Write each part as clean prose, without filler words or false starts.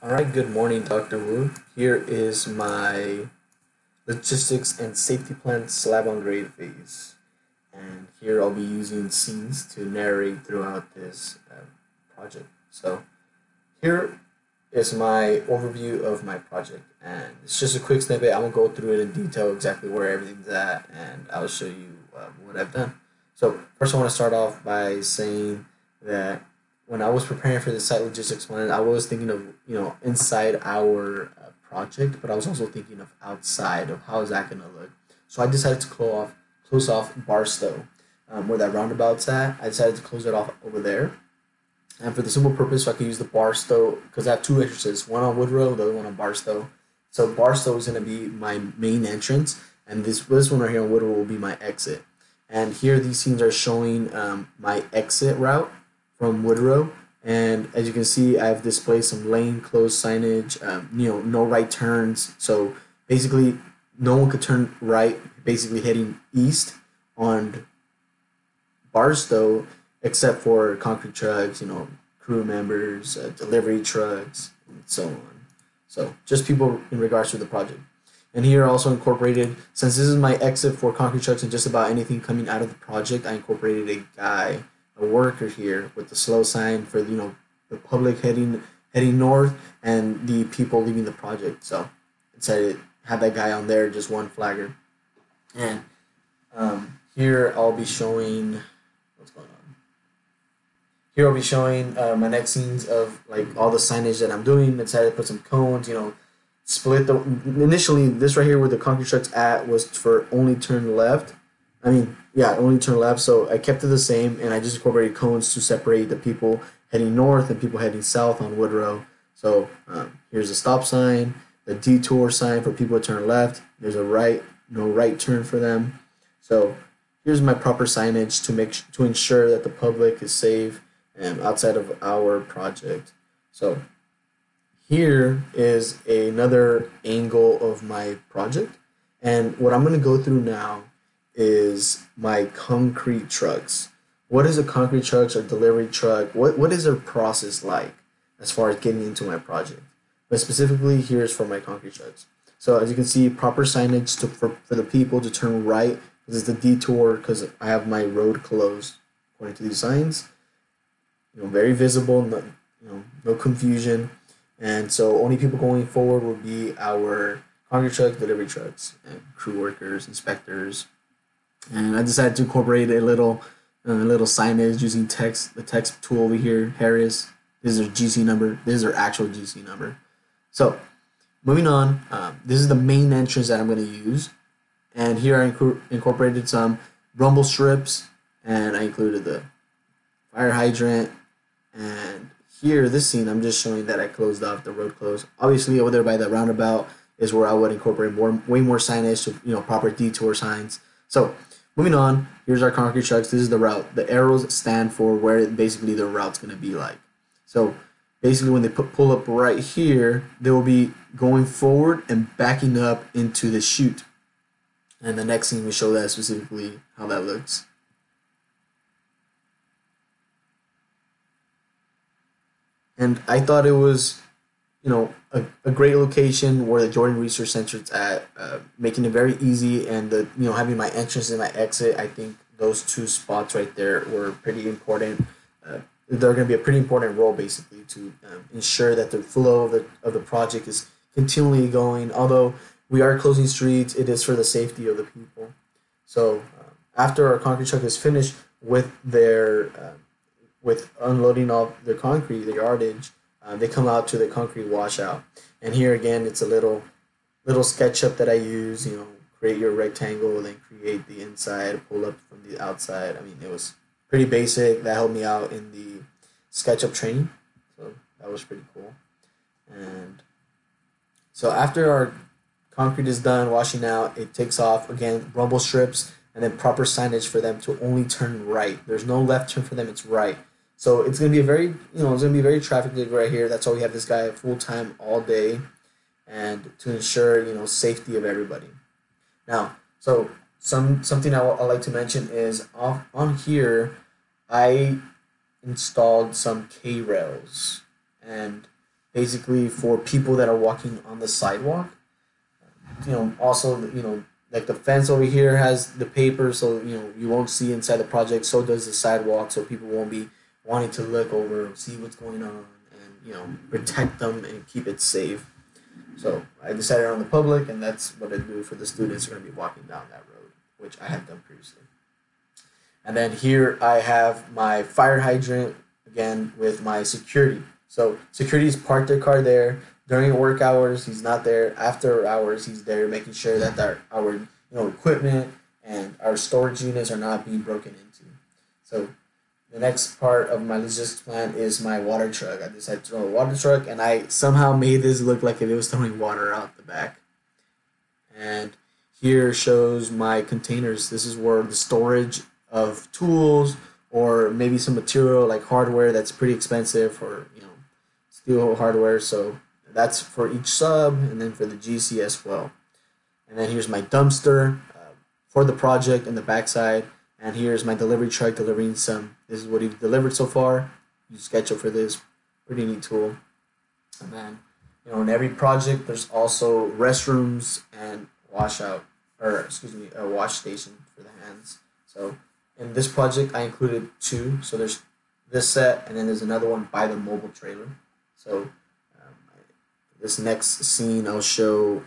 Alright, good morning, Dr. Wu. Here is my logistics and safety plan slab on grade phase. And here I'll be using scenes to narrate throughout this project. So here is my overview of my project. And it's just a quick snippet. I won't go through it in detail exactly where everything's at, and I'll show you what I've done. So first I want to start off by saying that when I was preparing for the site logistics plan, I was thinking of inside our project, but I was also thinking of outside of how is that going to look. So I decided to close off Barstow, where that roundabout's at. I decided to close it off over there, and for the simple purpose, so I could use the Barstow because I have two entrances, one on Woodrow, the other one on Barstow. So Barstow is going to be my main entrance, and this one right here on Woodrow will be my exit. And here these scenes are showing my exit route from Woodrow, and as you can see, I've displayed some lane closed signage, no right turns. So basically, no one could turn right, basically heading east on Barstow, except for concrete trucks, crew members, delivery trucks, and so on. So just people in regards to the project. And here also incorporated, since this is my exit for concrete trucks and just about anything coming out of the project, I incorporated a worker here with the slow sign for the public heading north and the people leaving the project. So I decided to have that guy on there, just one flagger. And here I'll be showing what's going on. Here I'll be showing my next scenes of like all the signage that I'm doing. I decided to put some cones, split the initially this right here where the concrete truck's at was for only turn left. Only turn left, so I kept it the same, and I just incorporated cones to separate the people heading north and people heading south on Woodrow. So here's a stop sign, the detour sign for people to turn left. There's no right turn for them. So here's my proper signage to ensure that the public is safe outside of our project. So here is another angle of my project, and what I'm going to go through now is my concrete trucks. What is a concrete truck or delivery truck? What is their process like as far as getting into my project? But specifically, here's for my concrete trucks. So as you can see, proper signage for the people to turn right. This is the detour because I have my road closed according to these signs. Very visible, no confusion. And so only people going forward will be our concrete trucks, delivery trucks, and crew workers, inspectors. And I decided to incorporate a little signage using the text tool over here, Harris. This is their GC number. This is their actual GC number. So moving on, this is the main entrance that I'm going to use. And here I incorporated some rumble strips, and I included the fire hydrant. And here, this scene, I'm just showing that I closed off the road closed. Obviously, over there by the roundabout is where I would incorporate way more signage to proper detour signs. So moving on, here's our concrete trucks. This is the route. The arrows stand for where basically the route's going to be like. So basically when they pull up right here, they will be going forward and backing up into the chute. And the next scene we show that specifically how that looks. And I thought it was, a great location where the Jordan Research Center is at, making it very easy, and having my entrance and my exit. I think those two spots right there were pretty important. They're going to be a pretty important role basically to ensure that the flow of the project is continually going. Although we are closing streets, it is for the safety of the people. So after our concrete truck is finished with with unloading all their concrete, the yardage, they come out to the concrete washout. And here again, it's a little SketchUp that I use, create your rectangle, then create the inside, pull up from the outside. It was pretty basic. That helped me out in the SketchUp training. So that was pretty cool. And so after our concrete is done washing out, it takes off, again, rumble strips, and then proper signage for them to only turn right. There's no left turn for them, it's right. So it's gonna be very traffic lit right here. That's why we have this guy full time all day, and to ensure safety of everybody. Now, so something I like to mention is on here, I installed some K rails, and basically for people that are walking on the sidewalk. Also, like the fence over here has the paper, so you won't see inside the project. So does the sidewalk, so people won't be wanting to look over, see what's going on, and protect them and keep it safe. So I decided on the public, and that's what I do for the students who are going to be walking down that road, which I have done previously. And then here I have my fire hydrant again with my security. So security's parked their car there during work hours. He's not there after hours. He's there making sure that our equipment and our storage units are not being broken into. So the next part of my logistics plan is my water truck. I decided to throw a water truck, and I somehow made this look like if it was throwing water out the back. And here shows my containers. This is where the storage of tools or maybe some material like hardware that's pretty expensive, or steel hardware. So that's for each sub, and then for the GC as well. And then here's my dumpster for the project in the backside. And here's my delivery truck delivering some. This is what he delivered so far. Use SketchUp for this. Pretty neat tool. And then, in every project, there's also restrooms and a wash station for the hands. So in this project, I included two. So there's this set, and then there's another one by the mobile trailer. So this next scene, I'll show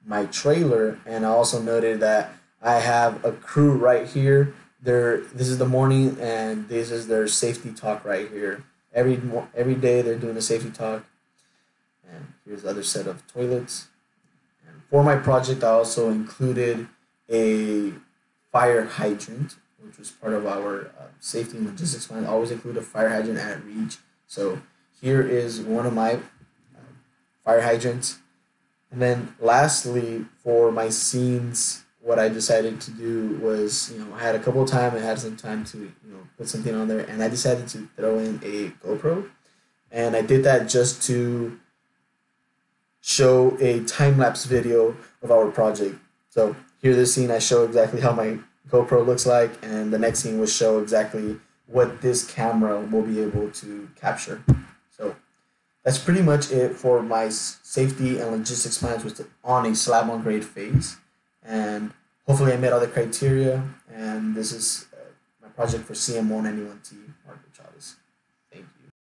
my trailer, and I also noted that I have a crew right here. This is the morning, and this is their safety talk right here. Every day they're doing a safety talk. And here's the other set of toilets. And for my project, I also included a fire hydrant, which was part of our safety and logistics plan. I always include a fire hydrant at reach. So here is one of my fire hydrants. And then lastly, for my scenes, what I decided to do was, I had a couple of time, I had some time to, put something on there, and I decided to throw in a GoPro. And I did that just to show a time-lapse video of our project. So here, this scene, I show exactly how my GoPro looks like, and the next scene will show exactly what this camera will be able to capture. So that's pretty much it for my safety and logistics plans, which is on a slab on grade phase. And hopefully I met all the criteria, and this is my project for CM191T.